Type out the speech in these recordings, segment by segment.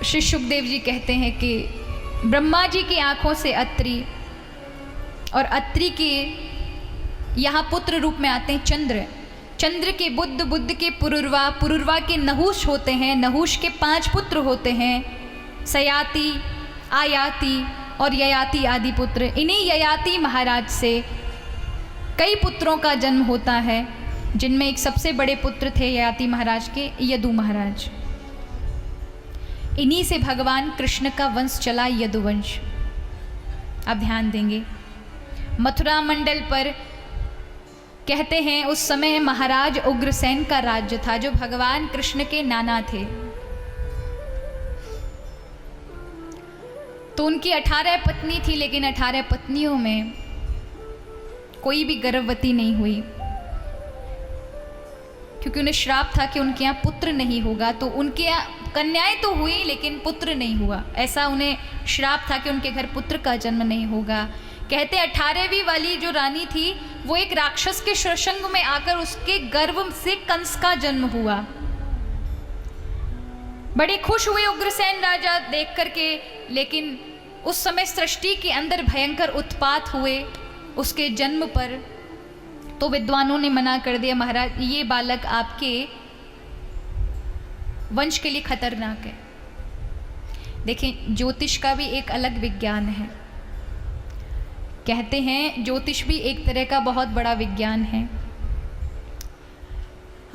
श्री सुखदेव जी कहते हैं कि ब्रह्मा जी की आंखों से अत्रि और अत्रि के यहाँ पुत्र रूप में आते हैं चंद्र, चंद्र के बुध, बुध के पुरुरवा, पुरुरवा के नहुष होते हैं, नहुष के 5 पुत्र होते हैं, सयाति, आयाति और ययाति आदि पुत्र। इन्हीं ययाति महाराज से कई पुत्रों का जन्म होता है, जिनमें एक सबसे बड़े पुत्र थे ययाति महाराज के यदु महाराज। इन्हीं से भगवान कृष्ण का वंश चला, यदुवंश। अब ध्यान देंगे, मथुरा मंडल पर कहते हैं उस समय महाराज उग्रसेन का राज्य था, जो भगवान कृष्ण के नाना थे। तो उनकी 18 पत्नी थी, लेकिन 18 पत्नियों में कोई भी गर्भवती नहीं हुई, क्योंकि उन्हें श्राप था कि उनके यहाँ पुत्र नहीं होगा। तो उनके यहाँ कन्याएं तो हुई लेकिन पुत्र नहीं हुआ, ऐसा उन्हें श्राप था कि उनके घर पुत्र का जन्म नहीं होगा। कहते 18वीं वाली जो रानी थी वो एक राक्षस के शृंग में आकर उसके गर्भ से कंस का जन्म हुआ। बड़े खुश हुए उग्रसेन राजा देख करके, लेकिन उस समय सृष्टि के अंदर भयंकर उत्पात हुए उसके जन्म पर। तो विद्वानों ने मना कर दिया, महाराज ये बालक आपके वंश के लिए खतरनाक है। देखें, ज्योतिष का भी एक अलग विज्ञान है। कहते हैं ज्योतिष भी एक तरह का बहुत बड़ा विज्ञान है।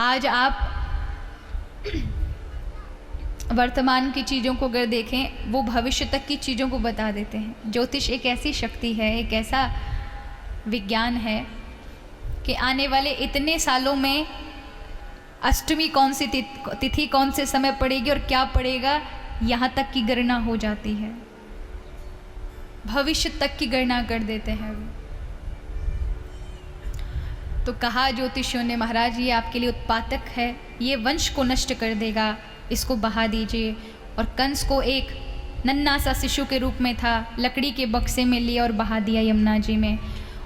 आज आप वर्तमान की चीज़ों को अगर देखें, वो भविष्य तक की चीज़ों को बता देते हैं। ज्योतिष एक ऐसी शक्ति है, एक ऐसा विज्ञान है कि आने वाले इतने सालों में अष्टमी कौन सी तिथि कौन से समय पड़ेगी और क्या पड़ेगा, यहाँ तक की गणना हो जाती है। भविष्य तक की गणना कर देते हैं। तो कहा ज्योतिषियों ने, महाराज ये आपके लिए उत्पातक है, ये वंश को नष्ट कर देगा, इसको बहा दीजिए। और कंस को एक नन्हा सा शिशु के रूप में था, लकड़ी के बक्से में लिया और बहा दिया यमुना जी में।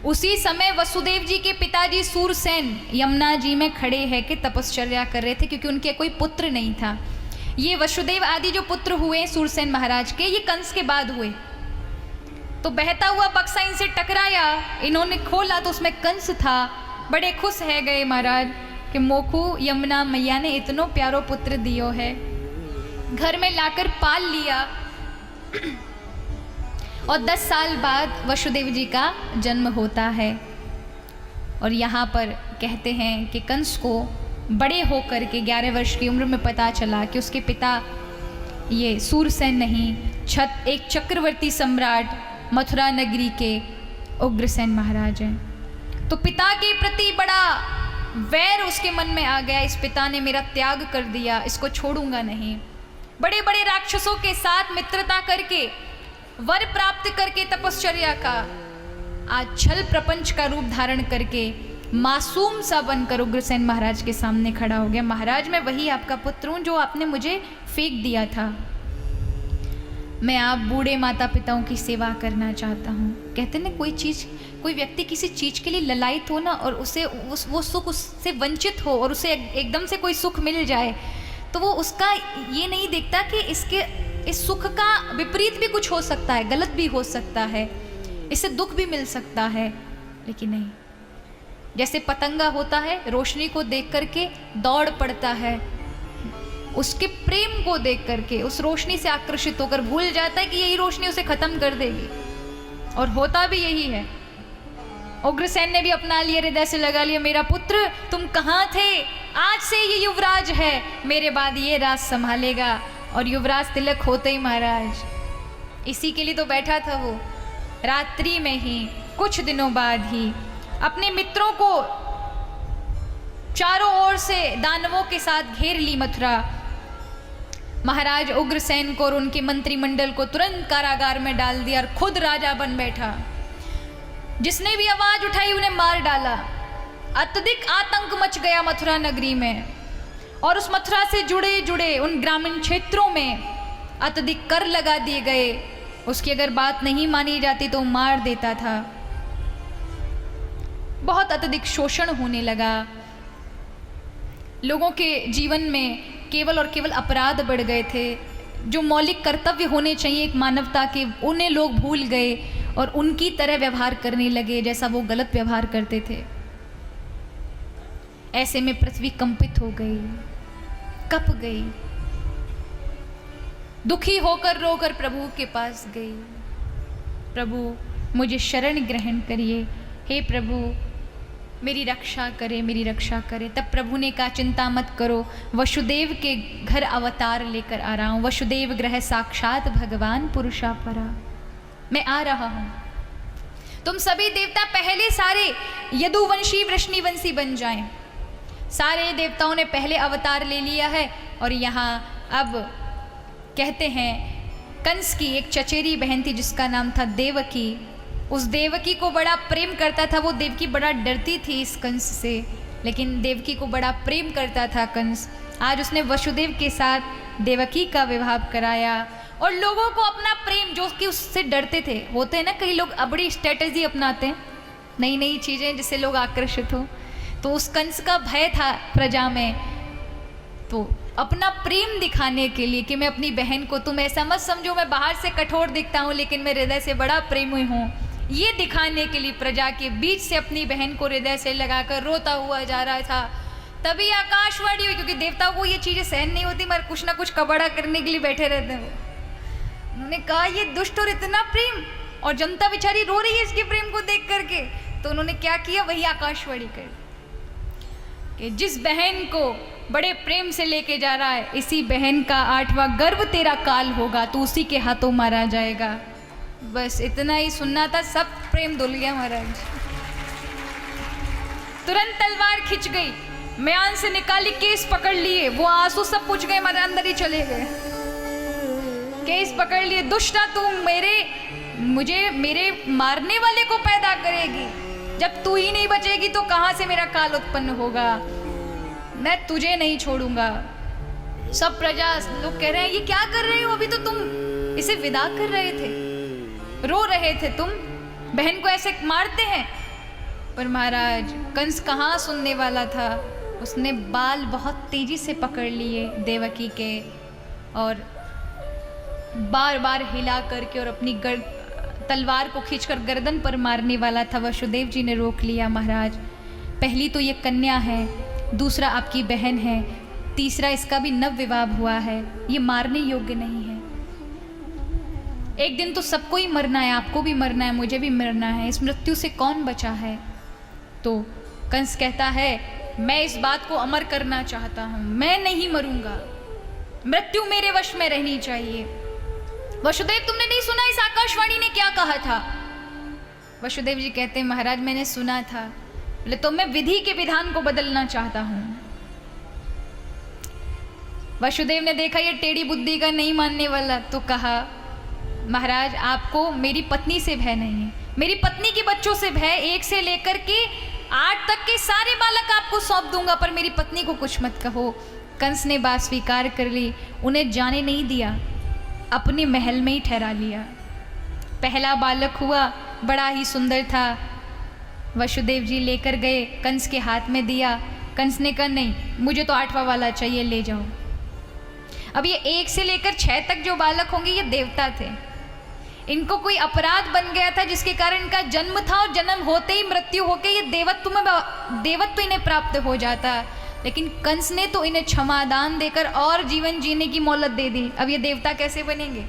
उसी समय वसुदेव जी के पिताजी सूरसेन यमुना जी में खड़े हैं कि तपश्चर्या कर रहे थे, क्योंकि उनके कोई पुत्र नहीं था। ये वसुदेव आदि जो पुत्र हुए सूरसेन महाराज के, ये कंस के बाद हुए। तो बहता हुआ बक्सा इनसे टकराया, इन्होंने खोला तो उसमें कंस था। बड़े खुश है गए महाराज कि मोखू यमुना मैया ने इतनो प्यारो पुत्र दियो है, घर में लाकर पाल लिया। और 10 साल बाद वसुदेव जी का जन्म होता है। और यहाँ पर कहते हैं कि कंस को बड़े होकर के 11 वर्ष की उम्र में पता चला कि उसके पिता ये सूरसेन नहीं, एक चक्रवर्ती सम्राट मथुरा नगरी के उग्रसेन महाराज हैं। तो पिता के प्रति बड़ा वैर उसके मन में आ गया, इस पिता ने मेरा त्याग कर दिया, इसको छोड़ूंगा नहीं। बड़े बड़े राक्षसों के साथ मित्रता करके, वर प्राप्त करके तपश्चर्या का, आज छल प्रपंच का रूप धारण करके मासूम सा बनकर उग्रसेन महाराज के सामने खड़ा हो गया। महाराज मैं वही आपका पुत्र हूँ जो आपने मुझे फेंक दिया था। मैं आप बूढ़े माता पिताओं की सेवा करना चाहता हूँ। कहते ना, कोई व्यक्ति किसी चीज़ के लिए ललायित हो ना, और उसे वो सुख उससे वंचित हो और उसे एकदम से कोई सुख मिल जाए, तो वो उसका ये नहीं देखता कि इस सुख का विपरीत भी कुछ हो सकता है, गलत भी हो सकता है, इससे दुख भी मिल सकता है। लेकिन नहीं, जैसे पतंगा होता है, रोशनी को देख करके दौड़ पड़ता है, उसके प्रेम को देख करके उस रोशनी से आकर्षित होकर भूल जाता है कि यही रोशनी उसे खत्म कर देगी। और होता भी यही है। उग्रसेन ने भी अपना लिया, हृदय से लगा लिया, मेरा पुत्र तुम कहाँ थे, आज से ये युवराज है, मेरे बाद ये राज संभालेगा। और युवराज तिलक होते ही महाराज इसी के लिए तो बैठा था वो। रात्रि में ही कुछ दिनों बाद ही अपने मित्रों को चारों ओर से दानवों के साथ घेर ली मथुरा। महाराज उग्रसेन को और उनके मंत्रिमंडल को तुरंत कारागार में डाल दिया और खुद राजा बन बैठा। जिसने भी आवाज उठाई उन्हें मार डाला। अत्यधिक आतंक मच गया मथुरा नगरी में, और उस मथुरा से जुड़े जुड़े उन ग्रामीण क्षेत्रों में अत्यधिक कर लगा दिए गए। उसकी अगर बात नहीं मानी जाती तो मार देता था। बहुत अत्यधिक शोषण होने लगा। लोगों के जीवन में केवल और केवल अपराध बढ़ गए थे। जो मौलिक कर्तव्य होने चाहिए एक मानवता के, उन्हें लोग भूल गए और उनकी तरह व्यवहार करने लगे जैसा वो गलत व्यवहार करते थे। ऐसे में पृथ्वी कंपित हो गई, कप गई, दुखी होकर रोकर प्रभु के पास गई, प्रभु मुझे शरण ग्रहण करिए, हे प्रभु मेरी रक्षा करे, मेरी रक्षा करे। तब प्रभु ने कहा चिंता मत करो, वसुदेव के घर अवतार लेकर आ रहा हूँ, वसुदेव ग्रह साक्षात भगवान पुरुषा परा, मैं आ रहा हूँ। तुम सभी देवता पहले सारे यदुवंशी वृष्णिवंशी बन जाएं। सारे देवताओं ने पहले अवतार ले लिया है और यहाँ अब कहते हैं कंस की एक चचेरी बहन थी जिसका नाम था देवकी। उस देवकी को बड़ा प्रेम करता था वो। देवकी बड़ा डरती थी इस कंस से, लेकिन देवकी को बड़ा प्रेम करता था कंस। आज उसने वसुदेव के साथ देवकी का विवाह कराया और लोगों को अपना प्रेम, जो कि उससे डरते थे, होते हैं ना कई लोग बड़ी स्ट्रेटजी अपनाते हैं, नई नई चीज़ें जिससे लोग आकर्षित हो, तो उस कंस का भय था प्रजा में। तो अपना प्रेम दिखाने के लिए कि मैं अपनी बहन को, तुम ऐसा मत समझो मैं बाहर से कठोर दिखता हूँ लेकिन मैं हृदय से बड़ा प्रेमी हूँ, ये दिखाने के लिए प्रजा के बीच से अपनी बहन को हृदय से लगाकर रोता हुआ जा रहा था। तभी आकाशवाणी हुई, क्योंकि देवताओं को ये चीज़ें सहन नहीं होती, मगर कुछ ना कुछ कबड़ा करने के लिए बैठे रहते हैं वो। उन्होंने कहा ये दुष्ट और इतना प्रेम, और जनता बेचारी रो रही है इसके प्रेम को देख करके। तो उन्होंने क्या किया, वही आकाशवाणी कर कि जिस बहन को बड़े प्रेम से लेके जा रहा है, इसी बहन का 8वां गर्भ तेरा काल होगा, तो उसी के हाथों मारा जाएगा। बस इतना ही सुनना था, सब प्रेम धुल गया महाराज। तुरंत तलवार खिंच गई, म्यान से निकाली, केस पकड़ लिए, वो आंसू सब पूछ गए, हमारे अंदर ही चले गए। केस पकड़ लिए, दुष्टा तू मेरे मारने वाले को पैदा करेगी, जब तू ही नहीं बचेगी तो कहां से मेरा काल उत्पन्न होगा, मैं तुझे नहीं छोड़ूंगा। सब प्रजा लोग कह रहे हैं ये क्या कर रहे हो, अभी तो तुम इसे विदा कर रहे थे, रो रहे थे, तुम बहन को ऐसे मारते हैं। पर महाराज कंस कहाँ सुनने वाला था, उसने बाल बहुत तेजी से पकड़ लिए देवकी के और बार बार हिला करके और अपनी तलवार को खींचकर गर्दन पर मारने वाला था। वसुदेव जी ने रोक लिया, महाराज पहली तो ये कन्या है, दूसरा आपकी बहन है, तीसरा इसका भी नव विवाह हुआ है, ये मारने योग्य नहीं है। एक दिन तो सबको ही मरना है, आपको भी मरना है, मुझे भी मरना है, इस मृत्यु से कौन बचा है। तो कंस कहता है मैं इस बात को अमर करना चाहता हूँ, मैं नहीं मरूंगा, मृत्यु मेरे वश में रहनी चाहिए। वसुदेव तुमने नहीं सुना इस आकाशवाणी ने क्या कहा था। वसुदेव जी कहते हैं महाराज मैंने सुना था, बोले तो मैं विधि के विधान को बदलना चाहता हूँ। वसुदेव ने देखा ये टेढ़ी बुद्धि का नहीं मानने वाला, तो कहा महाराज आपको मेरी पत्नी से भय नहीं है, मेरी पत्नी के बच्चों से भय, 1 से लेकर के 8 तक के सारे बालक आपको सौंप दूंगा, पर मेरी पत्नी को कुछ मत कहो। कंस ने बात स्वीकार कर ली, उन्हें जाने नहीं दिया, अपने महल में ही ठहरा लिया। पहला बालक हुआ, बड़ा ही सुंदर था, वसुदेव जी लेकर गए, कंस के हाथ में दिया। कंस ने कहा नहीं मुझे तो 8वां वाला चाहिए, ले जाओ। अब ये 1 से लेकर 6 तक जो बालक होंगे ये देवता थे, इनको कोई अपराध बन गया था जिसके कारण इनका जन्म था और जन्म होते ही मृत्यु होके ये देवत्व इन्हें प्राप्त हो जाता। लेकिन कंस ने तो इन्हें क्षमादान देकर और जीवन जीने की मोहलत दे दी। अब ये देवता कैसे बनेंगे,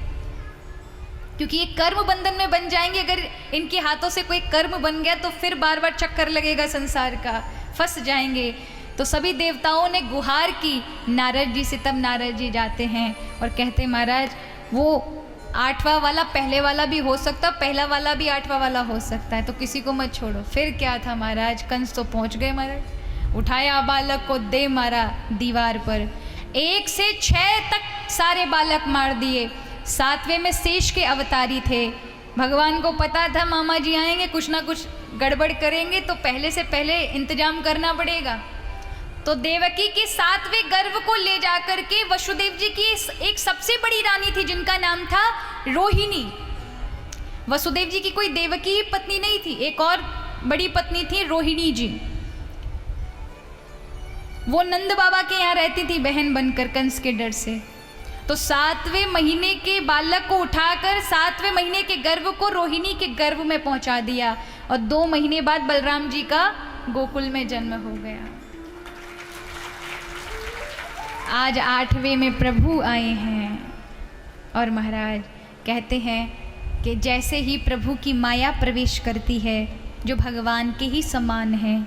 क्योंकि ये कर्म बंधन में बन जाएंगे। अगर इनके हाथों से कोई कर्म बन गया तो फिर बार बार चक्कर लगेगा संसार का, फंस जाएंगे। तो सभी देवताओं ने गुहार की नारद जी से। तब नारद जी जाते हैं और कहते महाराज वो 8वां वाला पहले वाला भी हो सकता, पहला वाला भी 8वां वाला हो सकता है, तो किसी को मत छोड़ो। फिर क्या था महाराज, कंस तो पहुंच गए महाराज, उठाया बालक को दे मारा दीवार पर। 1 से 6 तक सारे बालक मार दिए। 7वें में शेष के अवतारी थे। भगवान को पता था मामा जी आएंगे, कुछ ना कुछ गड़बड़ करेंगे, तो पहले से पहले इंतजाम करना पड़ेगा। तो देवकी के 7वें गर्भ को ले जाकर के वसुदेव जी की एक सबसे बड़ी रानी थी जिनका नाम था रोहिणी। वसुदेव जी की कोई देवकी ही पत्नी नहीं थी, एक और बड़ी पत्नी थी रोहिणी जी। वो नंद बाबा के यहाँ रहती थी बहन बनकर कंस के डर से। तो 7वें महीने के बालक को उठाकर 7वें महीने के गर्भ को रोहिणी के गर्भ में पहुंचा दिया और 2 महीने बाद बलराम जी का गोकुल में जन्म हो गया। आज 8वें में प्रभु आए हैं और महाराज कहते हैं कि जैसे ही प्रभु की माया प्रवेश करती है जो भगवान के ही समान है,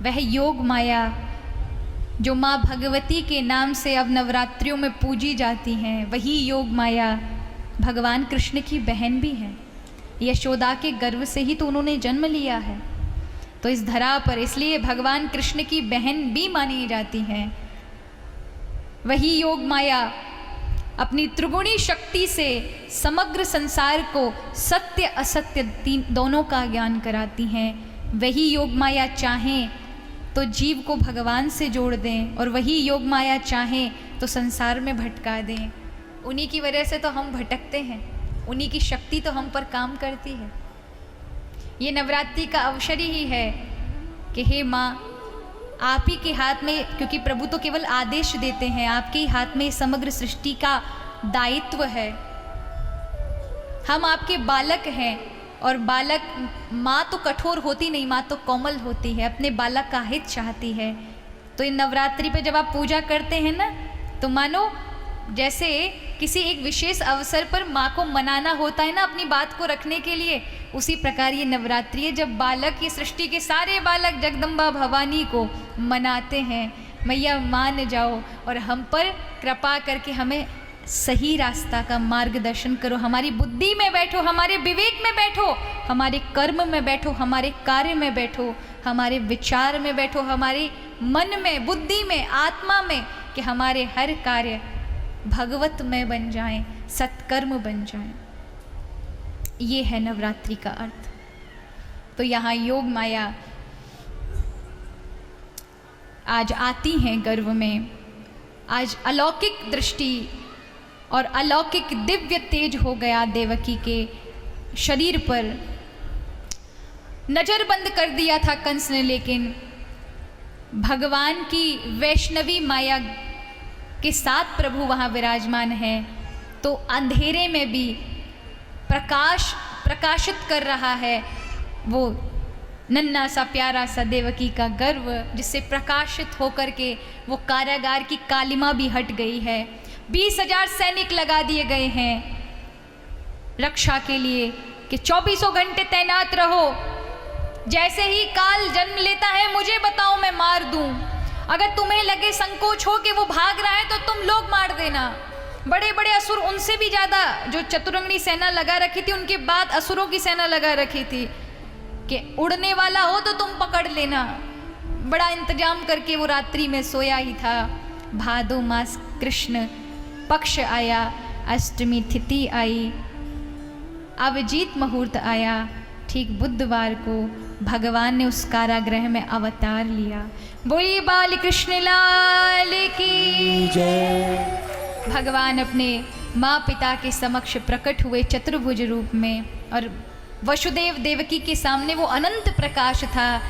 वह योग माया जो माँ भगवती के नाम से अब नवरात्रियों में पूजी जाती हैं, वही योग माया भगवान कृष्ण की बहन भी है। यशोदा के गर्भ से ही तो उन्होंने जन्म लिया है, तो इस धरा पर इसलिए भगवान कृष्ण की बहन भी मानी जाती हैं। वही योग माया अपनी त्रिगुणी शक्ति से समग्र संसार को सत्य असत्य दोनों का ज्ञान कराती हैं। वही योग माया चाहें तो जीव को भगवान से जोड़ दें और वही योग माया चाहें तो संसार में भटका दें। उन्हीं की वजह से तो हम भटकते हैं, उन्हीं की शक्ति तो हम पर काम करती है। ये नवरात्रि का अवसर ही है कि हे माँ, आप ही के हाथ में, क्योंकि प्रभु तो केवल आदेश देते हैं, आपके ही हाथ में समग्र सृष्टि का दायित्व है। हम आपके बालक हैं और बालक, माँ तो कठोर होती नहीं, माँ तो कोमल होती है, अपने बालक का हित चाहती है। तो इन नवरात्रि पे जब आप पूजा करते हैं ना, तो मानो जैसे किसी एक विशेष अवसर पर माँ को मनाना होता है ना अपनी बात को रखने के लिए, उसी प्रकार ये नवरात्रि है जब बालक, ये सृष्टि के सारे बालक जगदम्बा भवानी को मनाते हैं, मैया मान जाओ और हम पर कृपा करके हमें सही रास्ता का मार्गदर्शन करो। हमारी बुद्धि में बैठो, हमारे विवेक में बैठो, हमारे कर्म में बैठो, हमारे कार्य में बैठो, हमारे विचार में बैठो, हमारे मन में, बुद्धि में, आत्मा में, कि हमारे हर कार्य भगवत में बन जाएं, सत्कर्म बन जाएं। ये है नवरात्रि का अर्थ। तो यहाँ योग माया आज आती हैं गर्भ में। आज अलौकिक दृष्टि और अलौकिक दिव्य तेज हो गया देवकी के शरीर पर। नजर बंद कर दिया था कंस ने, लेकिन भगवान की वैष्णवी माया के साथ प्रभु वहाँ विराजमान है, तो अंधेरे में भी प्रकाशित कर रहा है वो नन्हा सा प्यारा सा देवकी का गर्भ, जिससे प्रकाशित होकर के वो कारागार की कालिमा भी हट गई है। 20,000 सैनिक लगा दिए गए हैं रक्षा के लिए कि 24 घंटे तैनात रहो, जैसे ही काल जन्म लेता है मुझे बताओ, मैं मार दूं। अगर तुम्हें लगे संकोच हो कि वो भाग रहा है तो तुम लोग मार देना। बड़े बड़े असुर, उनसे भी ज़्यादा जो चतुरंगनी सेना लगा रखी थी, उनके बाद असुरों की सेना लगा रखी थी कि उड़ने वाला हो तो तुम पकड़ लेना। बड़ा इंतजाम करके वो रात्रि में सोया ही था। भादो मास कृष्ण पक्ष आया, अष्टमी तिथि आई, अभिजीत मुहूर्त आया। ठीक बुधवार को भगवान ने उस कारागृह में अवतार लिया। बोलिए बाल कृष्ण लाल की जय। भगवान अपने माँ पिता के समक्ष प्रकट हुए चतुर्भुज रूप में, और वसुदेव देवकी के सामने वो अनंत प्रकाश था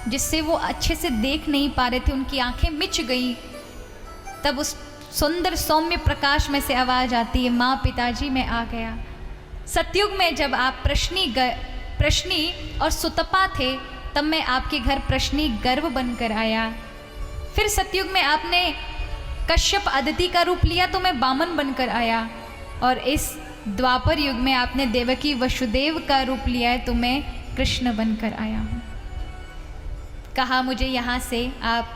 जिससे वो अच्छे से देख नहीं पा रहे थे, उनकी आंखें मिच गई। तब उस सुंदर सौम्य प्रकाश में से आवाज आती है, माँ पिताजी मैं आ गया। सतयुग में जब आप प्रश्नी और सुतपा थे, तब मैं आपके घर प्रश्नी गर्भ बनकर आया। फिर सतयुग में आपने कश्यप अदिति का रूप लिया तो मैं बामन बनकर आया, और इस द्वापर युग में आपने देवकी वसुदेव का रूप लिया है तो मैं कृष्ण बनकर आया हूँ। कहा मुझे यहाँ से आप,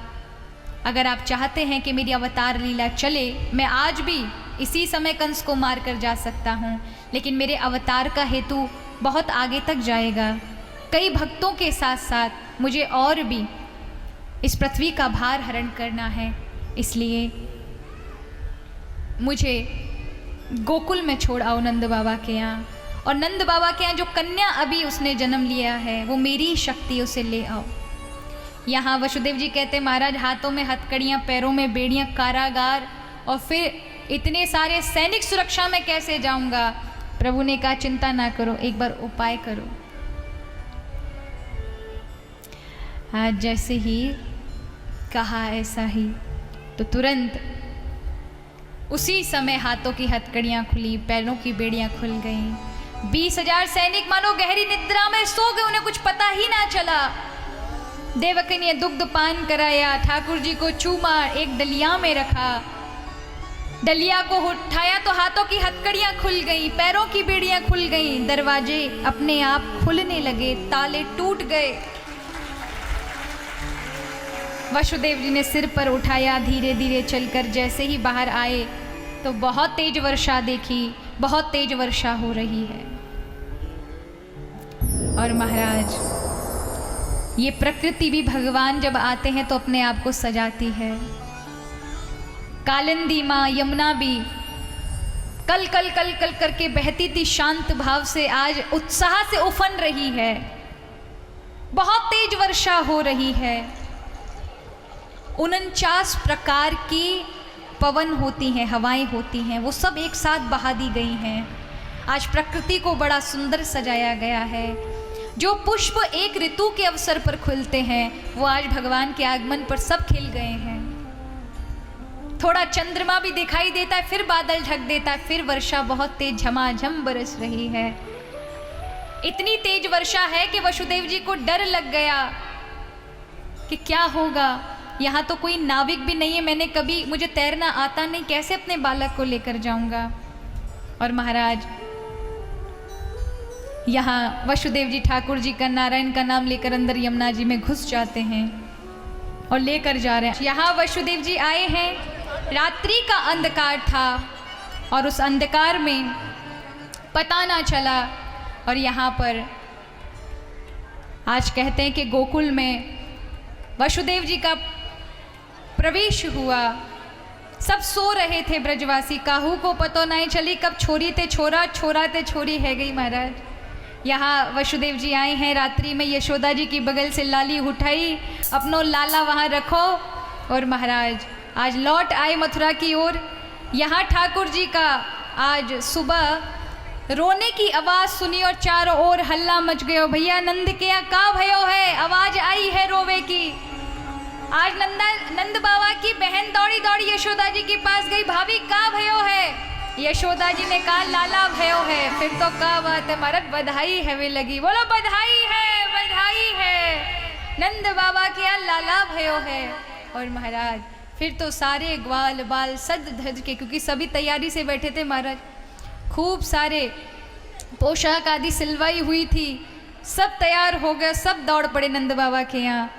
अगर आप चाहते हैं कि मेरी अवतार लीला चले, मैं आज भी इसी समय कंस को मार कर जा सकता हूँ, लेकिन मेरे अवतार का हेतु बहुत आगे तक जाएगा। कई भक्तों के साथ साथ मुझे और भी इस पृथ्वी का भार हरण करना है, इसलिए मुझे गोकुल में छोड़ आओ नंद बाबा के यहाँ, और नंद बाबा के यहाँ जो कन्या अभी उसने जन्म लिया है वो मेरी शक्ति, उसे ले आओ। यहाँ वसुदेव जी कहते महाराज हाथों में हथकड़ियाँ, पैरों में बेड़ियाँ, कारागार, और फिर इतने सारे सैनिक सुरक्षा में कैसे जाऊँगा। प्रभु ने कहा चिंता ना करो, एक बार उपाय करो। आज जैसे ही कहा ऐसा ही तो तुरंत उसी समय हाथों की हथकड़ियां खुली, पैरों की बेड़ियां खुल गईं। 20,000 सैनिक मानो गहरी निद्रा में सो गए, उन्हें कुछ पता ही ना चला। देवकी ने दुग्ध पान कराया, ठाकुर जी को चूमा, एक डलिया में रखा। डलिया को उठाया तो हाथों की हथकड़ियां खुल गईं, पैरों की बेड़ियां खुल गईं, दरवाजे अपने आप खुलने लगे, ताले टूट गए। वसुदेव जी ने सिर पर उठाया, धीरे धीरे चलकर जैसे ही बाहर आए तो बहुत तेज वर्षा देखी, बहुत तेज वर्षा हो रही है। और महाराज, ये प्रकृति भी भगवान जब आते हैं तो अपने आप को सजाती है। कालिंदी माँ यमुना भी कल कल कल कल करके बहती थी शांत भाव से, आज उत्साह से उफन रही है। बहुत तेज वर्षा हो रही है। 49 प्रकार की पवन होती हैं, हवाएं होती हैं, वो सब एक साथ बहा दी गई हैं। आज प्रकृति को बड़ा सुंदर सजाया गया है। जो पुष्प एक ऋतु के अवसर पर खुलते हैं वो आज भगवान के आगमन पर सब खिल गए हैं। थोड़ा चंद्रमा भी दिखाई देता है, फिर बादल ढक देता है, फिर वर्षा बहुत तेज झमाझम बरस रही है। इतनी तेज वर्षा है कि वसुदेव जी को डर लग गया कि क्या होगा। यहाँ तो कोई नाविक भी नहीं है, मैंने कभी, मुझे तैरना आता नहीं, कैसे अपने बालक को लेकर जाऊंगा। और महाराज, यहाँ वसुदेव जी ठाकुर जी का नारायण का नाम लेकर अंदर यमुना जी में घुस जाते हैं और लेकर जा रहे हैं। यहाँ वसुदेव जी आए हैं, रात्रि का अंधकार था और उस अंधकार में पता ना चला। और यहाँ पर आज कहते हैं कि गोकुल में वसुदेव जी का प्रवेश हुआ। सब सो रहे थे ब्रजवासी, काहू को पतो नहीं चली कब छोरी ते छोरा, छोरा ते छोरी है गई। महाराज, यहाँ वसुदेव जी आए हैं रात्रि में, यशोदा जी की बगल से लाली उठाई, अपनो लाला वहाँ रखो। और महाराज आज लौट आए मथुरा की ओर। यहाँ ठाकुर जी का आज सुबह रोने की आवाज़ सुनी और चारों ओर हल्ला मच गयो। भैया नंद के यहाँ का भयो है, आवाज़ आई है रोवे की। आज नंद बाबा की बहन दौड़ी दौड़ी यशोदा जी के पास गई, भाभी का भयो है। यशोदा जी ने कहा लाला भयो है। फिर तो क्या बात है महाराज, बधाई है वे लगी, बोलो बधाई है, बधाई है, नंद बाबा के यहाँ लाला भयो है। और महाराज फिर तो सारे ग्वाल बाल सज धज के, क्योंकि सभी तैयारी से बैठे थे महाराज, खूब सारे पोशाक आदि सिलवाई हुई थी, सब तैयार हो गए, सब दौड़ पड़े नंद बाबा के यहाँ।